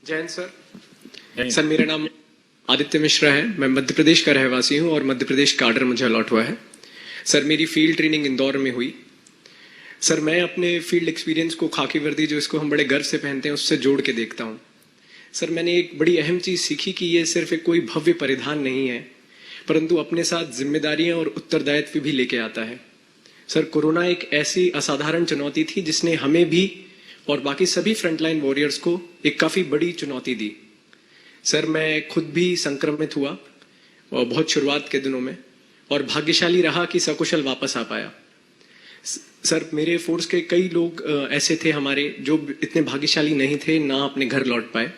जय Hind sir. Sir मेरा नाम आदित्य मिश्रा है। मैं मध्य प्रदेश का रहवासी हूं और मध्य प्रदेश का आर्डर मुझे अलॉट हुआ है। सर मेरी फील्ड ट्रेनिंग इंदौर में हुई। सर मैं अपने फील्ड एक्सपीरियंस को खाकी वर्दी जो इसको हम बड़े गर्व से पहनते हैं उससे जोड़ के देखता हूं। सर मैंने एक बड़ी अहम चीज सीखी कि ये सिर्फ एक कोई भव्य परिधान नहीं है, परंतु अपने साथ जिम्मेदारियां और उत्तरदायित्व भी लेके आता है। सर कोरोना एक ऐसी असाधारण चुनौती थी जिसने हमें भी और बाकी सभी फ्रंटलाइन वॉरियर्स को एक काफी बड़ी चुनौती दी। सर मैं खुद भी संक्रमित हुआ और बहुत शुरुआत के दिनों में, और भाग्यशाली रहा कि सकुशल वापस आ पाया। सर मेरे फोर्स के कई लोग ऐसे थे हमारे जो इतने भाग्यशाली नहीं थे, ना अपने घर लौट पाए।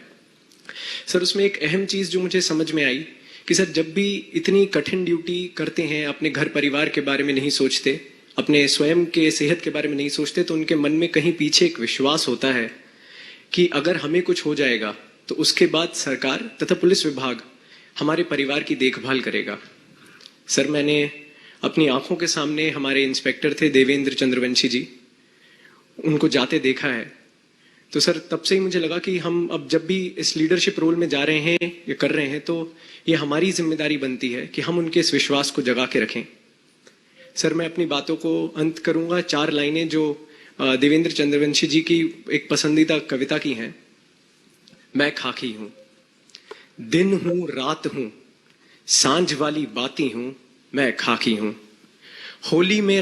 सर उसमें एक अहम चीज जो मुझे समझ में आई कि सर जब भी इतनी कठिन ड्यूटी करते हैं, अपने घर परिवार के बारे में नहीं सोचते, अपने स्वयं के सेहत के बारे में नहीं सोचते, तो उनके मन में कहीं पीछे एक विश्वास होता है कि अगर हमें कुछ हो जाएगा तो उसके बाद सरकार तथा पुलिस विभाग हमारे परिवार की देखभाल करेगा। सर मैंने अपनी आंखों के सामने हमारे इंस्पेक्टर थे देवेंद्र चंद्रवंशी जी, उनको जाते देखा है। तो सर तब से ही मुझे लगा कि हम अब जब भी इस लीडरशिप रोल में जा रहे हैं या कर रहे हैं तो ये हमारी जिम्मेदारी बनती है कि हम उनके इस विश्वास को जगा के रखें। सर मैं अपनी बातों को अंत करूंगा 4 लाइनें जो देवेंद्र चंद्रवंशी जी की एक पसंदीदा कविता की हैं। मैं खाकी हूं, दिन हूं, रात हूं, सांझ वाली बाती हूं, मैं खाकी हूं। होली में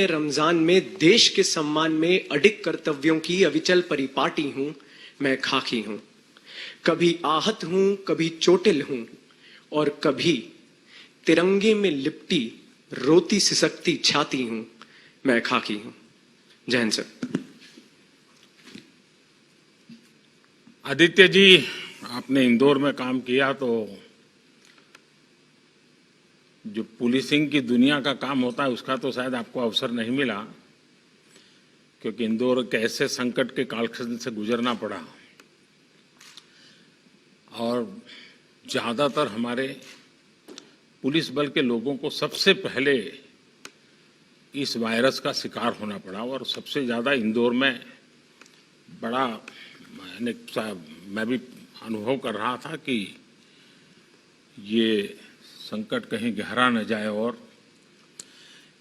रमजान में देश के सम्मान में अडिग कर्तव्यों की अविचल परिपाटी हूं, मैं खाकी हूं। कभी आहत हूं, कभी चोटिल हूं, और कभी तिरंगे में लिपटी रोती सिसकती छाती हूं, मैं खाकी हूं। जय हिंद सर। आदित्य जी, आपने इंदौर में काम किया तो जो पुलिसिंग की दुनिया का काम होता है उसका तो शायद आपको अवसर नहीं मिला, क्योंकि इंदौर के ऐसे संकट के कालखंड से गुजरना पड़ा और ज्यादातर हमारे पुलिस बल के लोगों को सबसे पहले इस वायरस का शिकार होना पड़ा। और सबसे ज़्यादा इंदौर में बड़ा मैं भी अनुभव कर रहा था कि ये संकट कहीं गहरा न जाए। और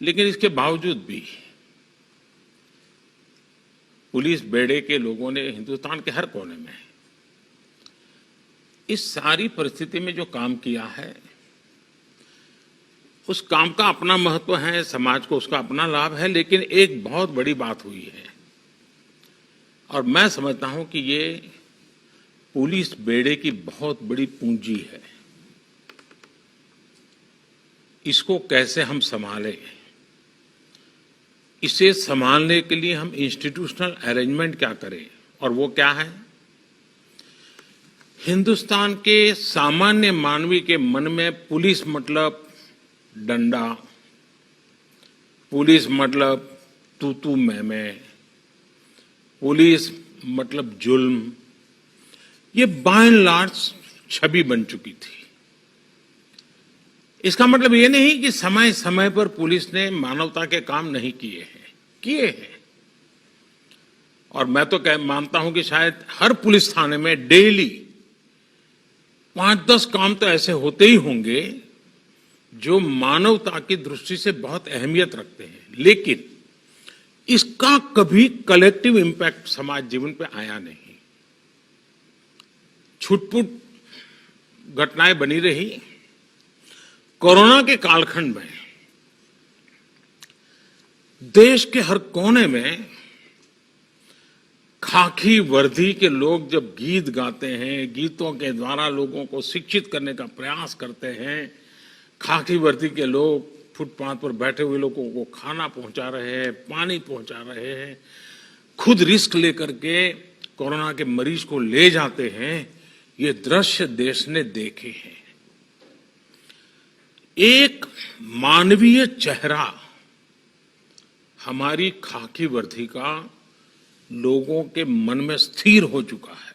लेकिन इसके बावजूद भी पुलिस बेड़े के लोगों ने हिंदुस्तान के हर कोने में इस सारी परिस्थिति में जो काम किया है उस काम का अपना महत्व है, समाज को उसका अपना लाभ है। लेकिन एक बहुत बड़ी बात हुई है और मैं समझता हूं कि ये पुलिस बेड़े की बहुत बड़ी पूंजी है। इसको कैसे हम संभालें, इसे संभालने के लिए हम इंस्टीट्यूशनल अरेंजमेंट क्या करें, और वो क्या है? हिंदुस्तान के सामान्य मानवी के मन में पुलिस मतलब डंडा, पुलिस मतलब तू मैं, पुलिस मतलब जुल्म, ये बाय एंड लार्ज छवि बन चुकी थी। इसका मतलब ये नहीं कि समय समय पर पुलिस ने मानवता के काम नहीं किए हैं। और मैं तो मानता हूं कि शायद हर पुलिस थाने में डेली 5-10 काम तो ऐसे होते ही होंगे जो मानवता की दृष्टि से बहुत अहमियत रखते हैं, लेकिन इसका कभी कलेक्टिव इंपैक्ट समाज जीवन पे आया नहीं। छुटपुट घटनाएं बनी रही। कोरोना के कालखंड में देश के हर कोने में खाकी वर्दी के लोग जब गीत गाते हैं, गीतों के द्वारा लोगों को शिक्षित करने का प्रयास करते हैं, खाकी वर्दी के लोग फुटपाथ पर बैठे हुए लोगों को खाना पहुंचा रहे हैं, पानी पहुंचा रहे हैं, खुद रिस्क लेकर के कोरोना के मरीज को ले जाते हैं, ये दृश्य देश ने देखे हैं। एक मानवीय चेहरा हमारी खाकी वर्दी का लोगों के मन में स्थिर हो चुका है।